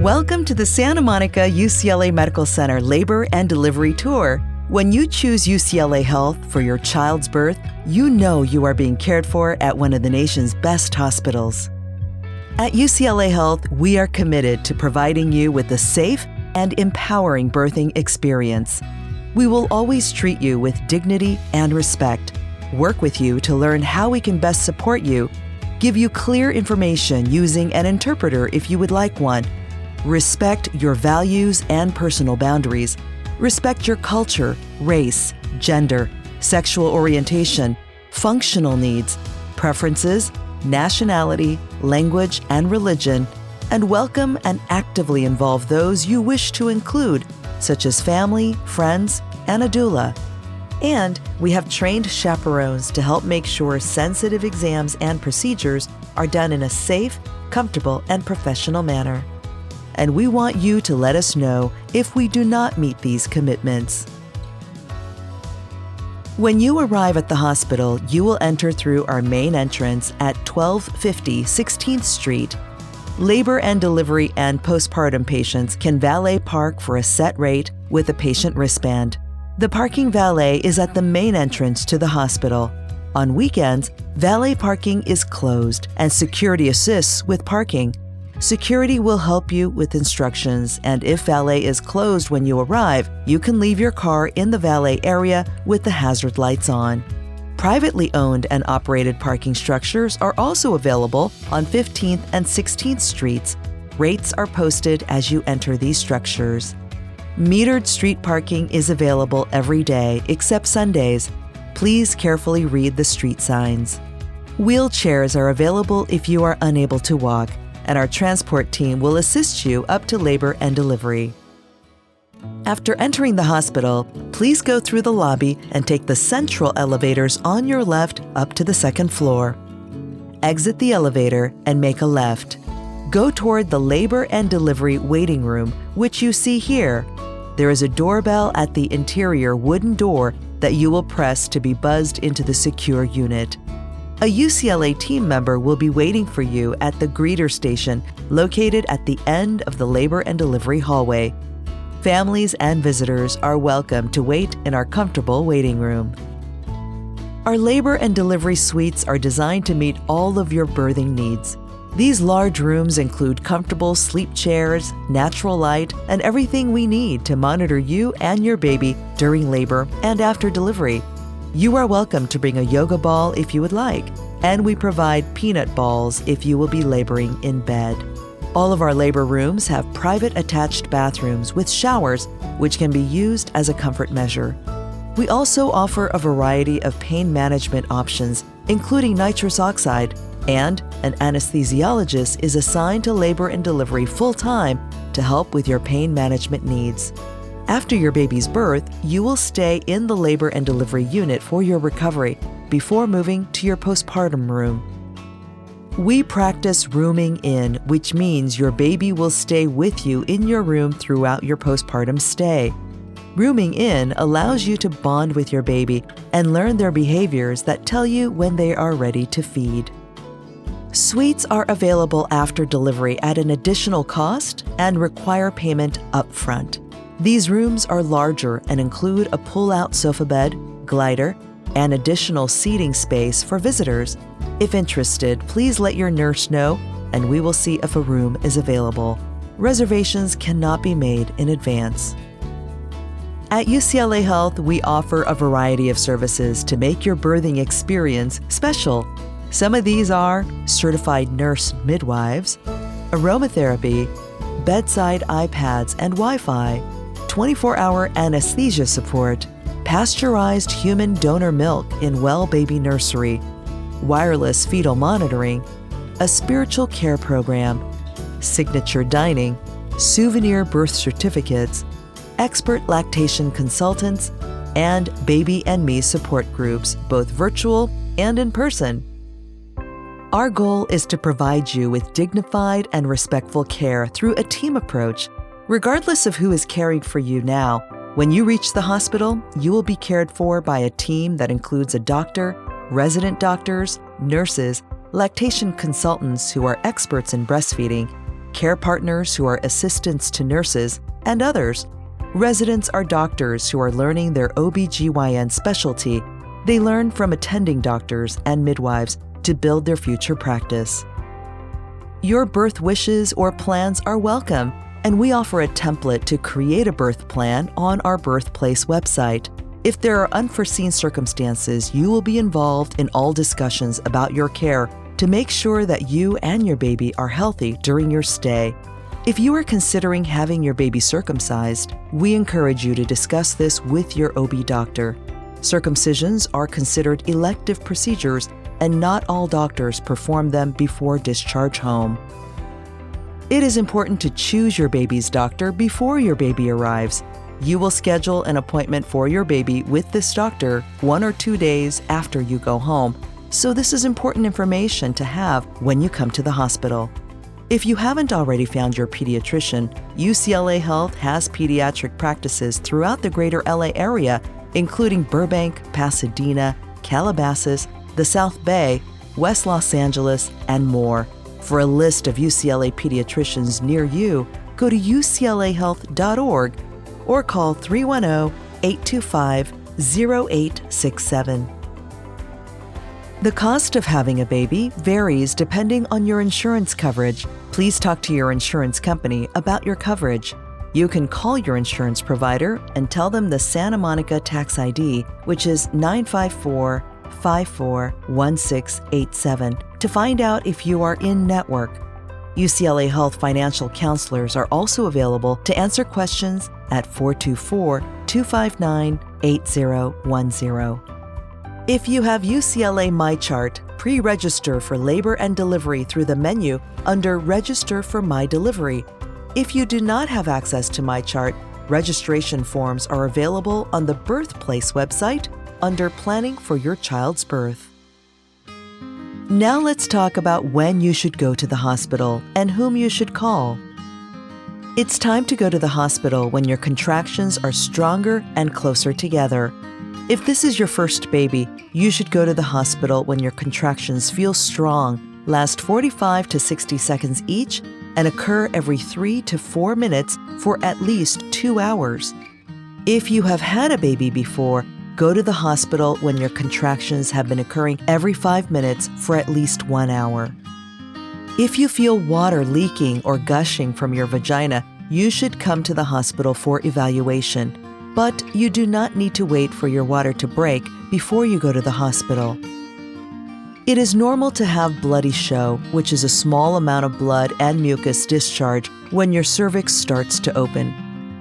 Welcome to the Santa Monica UCLA Medical Center Labor and Delivery Tour. When you choose UCLA Health for your child's birth, you know you are being cared for at one of the nation's best hospitals. At UCLA Health, we are committed to providing you with a safe and empowering birthing experience. We will always treat you with dignity and respect, work with you to learn how we can best support you, give you clear information using an interpreter if you would like one, respect your values and personal boundaries, respect your culture, race, gender, sexual orientation, functional needs, preferences, nationality, language, and religion, and welcome and actively involve those you wish to include, such as family, friends, and a doula. And we have trained chaperones to help make sure sensitive exams and procedures are done in a safe, comfortable, and professional manner. And we want you to let us know if we do not meet these commitments. When you arrive at the hospital, you will enter through our main entrance at 1250 16th Street. Labor and delivery and postpartum patients can valet park for a set rate with a patient wristband. The parking valet is at the main entrance to the hospital. On weekends, valet parking is closed and security assists with parking. Security will help you with instructions, and if valet is closed when you arrive, you can leave your car in the valet area with the hazard lights on. Privately owned and operated parking structures are also available on 15th and 16th Streets. Rates are posted as you enter these structures. Metered street parking is available every day except Sundays. Please carefully read the street signs. Wheelchairs are available if you are unable to walk, and our transport team will assist you up to labor and delivery. After entering the hospital, please go through the lobby and take the central elevators on your left up to the second floor. Exit the elevator and make a left. Go toward the labor and delivery waiting room, which you see here. There is a doorbell at the interior wooden door that you will press to be buzzed into the secure unit. A UCLA team member will be waiting for you at the greeter station located at the end of the labor and delivery hallway. Families and visitors are welcome to wait in our comfortable waiting room. Our labor and delivery suites are designed to meet all of your birthing needs. These large rooms include comfortable sleep chairs, natural light, and everything we need to monitor you and your baby during labor and after delivery. You are welcome to bring a yoga ball if you would like, and we provide peanut balls if you will be laboring in bed. All of our labor rooms have private attached bathrooms with showers, which can be used as a comfort measure. We also offer a variety of pain management options, including nitrous oxide, and an anesthesiologist is assigned to labor and delivery full-time to help with your pain management needs. After your baby's birth, you will stay in the labor and delivery unit for your recovery before moving to your postpartum room. We practice rooming in, which means your baby will stay with you in your room throughout your postpartum stay. Rooming in allows you to bond with your baby and learn their behaviors that tell you when they are ready to feed. Suites are available after delivery at an additional cost and require payment upfront. These rooms are larger and include a pull-out sofa bed, glider, and additional seating space for visitors. If interested, please let your nurse know, and we will see if a room is available. Reservations cannot be made in advance. At UCLA Health, we offer a variety of services to make your birthing experience special. Some of these are certified nurse midwives, aromatherapy, bedside iPads and Wi-Fi, 24-hour anesthesia support, pasteurized human donor milk in Well Baby Nursery, wireless fetal monitoring, a spiritual care program, signature dining, souvenir birth certificates, expert lactation consultants, and Baby and Me support groups, both virtual and in person. Our goal is to provide you with dignified and respectful care through a team approach. Regardless of who is caring for you now, when you reach the hospital, you will be cared for by a team that includes a doctor, resident doctors, nurses, lactation consultants who are experts in breastfeeding, care partners who are assistants to nurses, and others. Residents are doctors who are learning their OB/GYN specialty. They learn from attending doctors and midwives to build their future practice. Your birth wishes or plans are welcome, and we offer a template to create a birth plan on our BirthPlace website. If there are unforeseen circumstances, you will be involved in all discussions about your care to make sure that you and your baby are healthy during your stay. If you are considering having your baby circumcised, we encourage you to discuss this with your OB doctor. Circumcisions are considered elective procedures, and not all doctors perform them before Discharge Home. It is important to choose your baby's doctor before your baby arrives. You will schedule an appointment for your baby with this doctor 1 or 2 days after you go home, so this is important information to have when you come to the hospital. If you haven't already found your pediatrician, UCLA Health has pediatric practices throughout the greater LA area, including Burbank, Pasadena, Calabasas, the South Bay, West Los Angeles, and more. For a list of UCLA pediatricians near you, go to uclahealth.org or call 310-825-0867. The cost of having a baby varies depending on your insurance coverage. Please talk to your insurance company about your coverage. You can call your insurance provider and tell them the Santa Monica tax ID, which is 954-541687, to find out if you are in network. UCLA Health financial counselors are also available to answer questions at 424-259-8010. If you have UCLA MyChart, pre-register for labor and delivery through the menu under Register for My Delivery. If you do not have access to MyChart, registration forms are available on the BirthPlace website under Planning for Your Child's Birth. Now let's talk about when you should go to the hospital and whom you should call. It's time to go to the hospital when your contractions are stronger and closer together. If this is your first baby, you should go to the hospital when your contractions feel strong, last 45 to 60 seconds each, and occur every 3 to 4 minutes for at least 2 hours. If you have had a baby before, go to the hospital when your contractions have been occurring every 5 minutes for at least 1 hour. If you feel water leaking or gushing from your vagina, you should come to the hospital for evaluation. But you do not need to wait for your water to break before you go to the hospital. It is normal to have bloody show, which is a small amount of blood and mucus discharge when your cervix starts to open.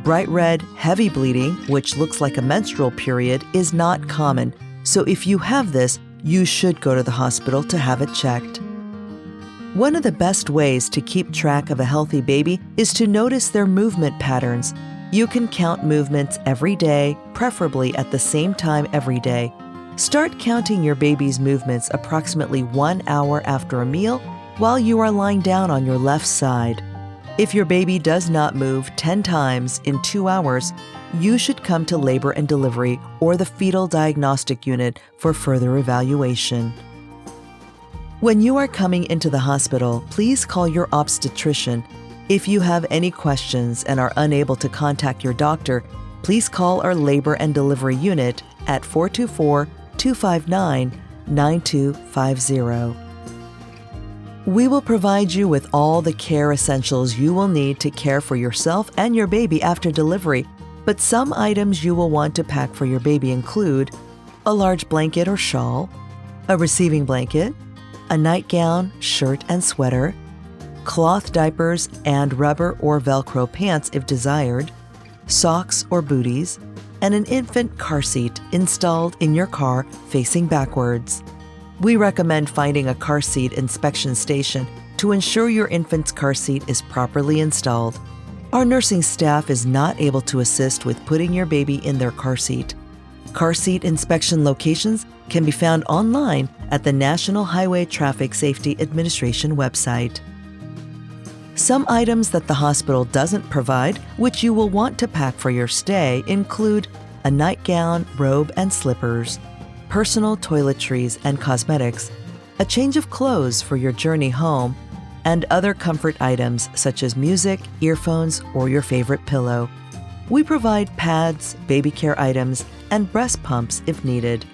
Bright red, heavy bleeding, which looks like a menstrual period, is not common, so if you have this, you should go to the hospital to have it checked. One of the best ways to keep track of a healthy baby is to notice their movement patterns. You can count movements every day, preferably at the same time every day. Start counting your baby's movements approximately 1 hour after a meal while you are lying down on your left side. If your baby does not move 10 times in 2 hours, you should come to labor and delivery or the fetal diagnostic unit for further evaluation. When you are coming into the hospital, please call your obstetrician. If you have any questions and are unable to contact your doctor, please call our labor and delivery unit at 424-259-9250. We will provide you with all the care essentials you will need to care for yourself and your baby after delivery, but some items you will want to pack for your baby include a large blanket or shawl, a receiving blanket, a nightgown, shirt and sweater, cloth diapers and rubber or Velcro pants if desired, socks or booties, and an infant car seat installed in your car facing backwards. We recommend finding a car seat inspection station to ensure your infant's car seat is properly installed. Our nursing staff is not able to assist with putting your baby in their car seat. Car seat inspection locations can be found online at the National Highway Traffic Safety Administration website. Some items that the hospital doesn't provide, which you will want to pack for your stay, include a nightgown, robe and slippers, personal toiletries and cosmetics, a change of clothes for your journey home, and other comfort items such as music, earphones, or your favorite pillow. We provide pads, baby care items, and breast pumps if needed.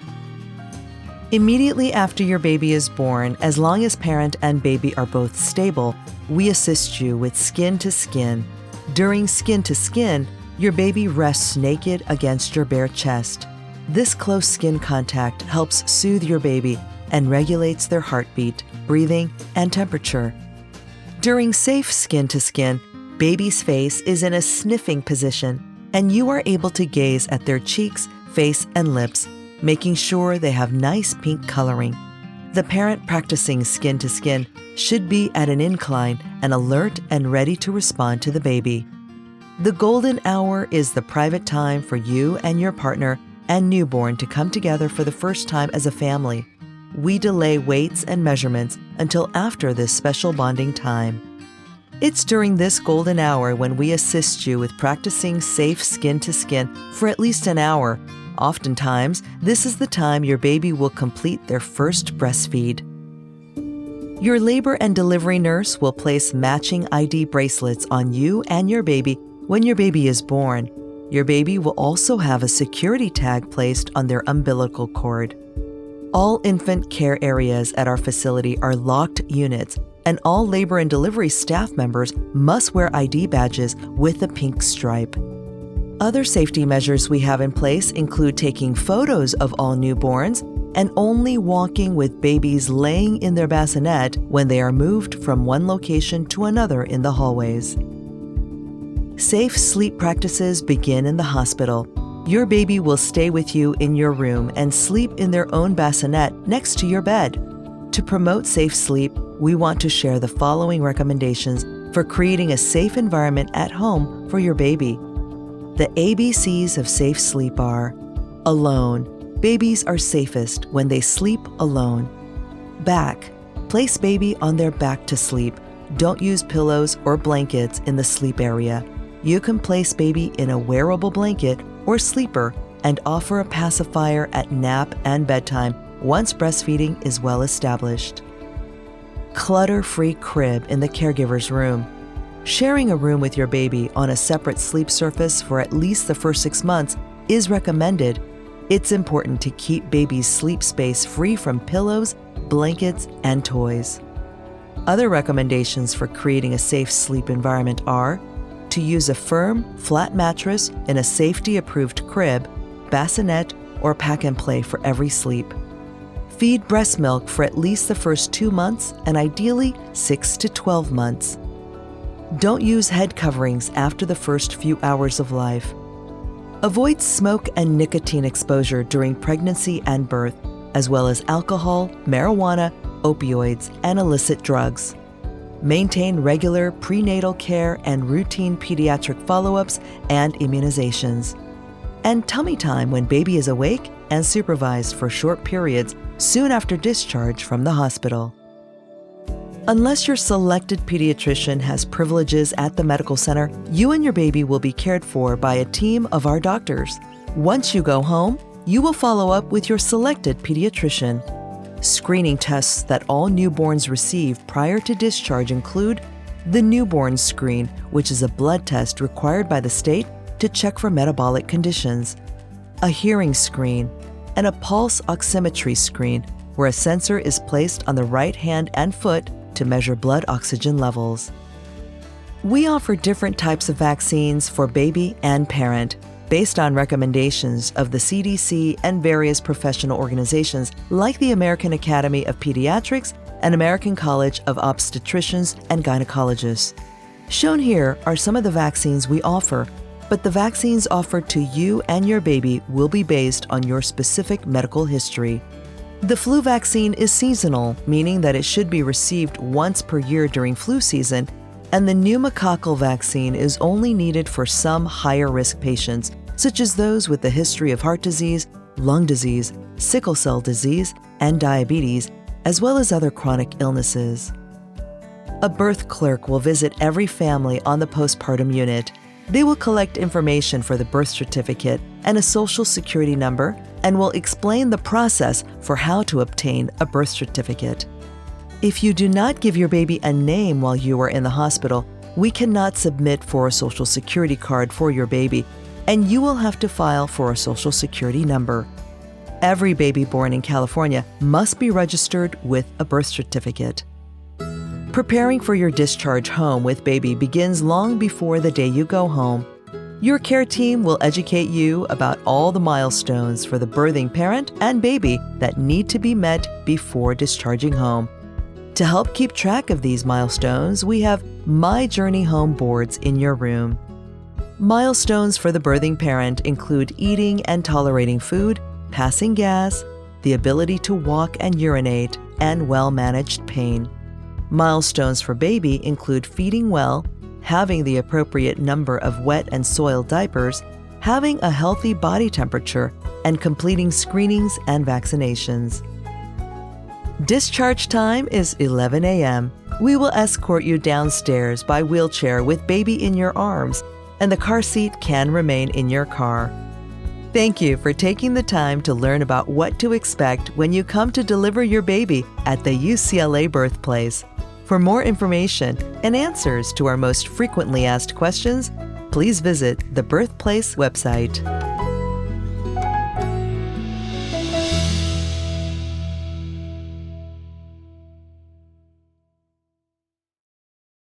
Immediately after your baby is born, as long as parent and baby are both stable, we assist you with skin to skin. During skin to skin, your baby rests naked against your bare chest. This close skin contact helps soothe your baby and regulates their heartbeat, breathing, and temperature. During safe skin to skin, baby's face is in a sniffing position, and you are able to gaze at their cheeks, face, and lips, making sure they have nice pink coloring. The parent practicing skin to skin should be at an incline and alert and ready to respond to the baby. The golden hour is the private time for you and your partner and newborn to come together for the first time as a family. We delay weights and measurements until after this special bonding time. It's during this golden hour when we assist you with practicing safe skin to skin for at least an hour. Oftentimes, this is the time your baby will complete their first breastfeed. Your labor and delivery nurse will place matching ID bracelets on you and your baby when your baby is born. Your baby will also have a security tag placed on their umbilical cord. All infant care areas at our facility are locked units, and all labor and delivery staff members must wear ID badges with a pink stripe. Other safety measures we have in place include taking photos of all newborns and only walking with babies laying in their bassinet when they are moved from one location to another in the hallways. Safe sleep practices begin in the hospital. Your baby will stay with you in your room and sleep in their own bassinet next to your bed. To promote safe sleep, we want to share the following recommendations for creating a safe environment at home for your baby. The ABCs of safe sleep are: alone. Babies are safest when they sleep alone. Back. Place baby on their back to sleep. Don't use pillows or blankets in the sleep area. You can place baby in a wearable blanket or sleeper and offer a pacifier at nap and bedtime once breastfeeding is well established. Clutter-free crib in the caregiver's room. Sharing a room with your baby on a separate sleep surface for at least the first 6 months is recommended. It's important to keep baby's sleep space free from pillows, blankets, and toys. Other recommendations for creating a safe sleep environment are to use a firm, flat mattress in a safety-approved crib, bassinet, or pack-and-play for every sleep. Feed breast milk for at least the first 2 months and ideally 6 to 12 months. Don't use head coverings after the first few hours of life. Avoid smoke and nicotine exposure during pregnancy and birth, as well as alcohol, marijuana, opioids, and illicit drugs. Maintain regular prenatal care and routine pediatric follow-ups and immunizations. And tummy time when baby is awake and supervised for short periods soon after discharge from the hospital. Unless your selected pediatrician has privileges at the medical center, you and your baby will be cared for by a team of our doctors. Once you go home, you will follow up with your selected pediatrician. Screening tests that all newborns receive prior to discharge include the newborn screen, which is a blood test required by the state to check for metabolic conditions, a hearing screen, and a pulse oximetry screen, where a sensor is placed on the right hand and foot to measure blood oxygen levels. We offer different types of vaccines for baby and parent, based on recommendations of the CDC and various professional organizations like the American Academy of Pediatrics and American College of Obstetricians and Gynecologists. Shown here are some of the vaccines we offer, but the vaccines offered to you and your baby will be based on your specific medical history. The flu vaccine is seasonal, meaning that it should be received once per year during flu season, and the pneumococcal vaccine is only needed for some higher-risk patients, such as those with a history of heart disease, lung disease, sickle cell disease, and diabetes, as well as other chronic illnesses. A birth clerk will visit every family on the postpartum unit. They will collect information for the birth certificate and a social security number and will explain the process for how to obtain a birth certificate. If you do not give your baby a name while you are in the hospital, we cannot submit for a Social Security card for your baby, and you will have to file for a Social Security number. Every baby born in California must be registered with a birth certificate. Preparing for your discharge home with baby begins long before the day you go home. Your care team will educate you about all the milestones for the birthing parent and baby that need to be met before discharging home. To help keep track of these milestones, we have My Journey Home boards in your room. Milestones for the birthing parent include eating and tolerating food, passing gas, the ability to walk and urinate, and well-managed pain. Milestones for baby include feeding well, having the appropriate number of wet and soiled diapers, having a healthy body temperature, and completing screenings and vaccinations. Discharge time is 11 a.m. We will escort you downstairs by wheelchair with baby in your arms, and the car seat can remain in your car. Thank you for taking the time to learn about what to expect when you come to deliver your baby at the UCLA BirthPlace. For more information and answers to our most frequently asked questions, please visit the BirthPlace website.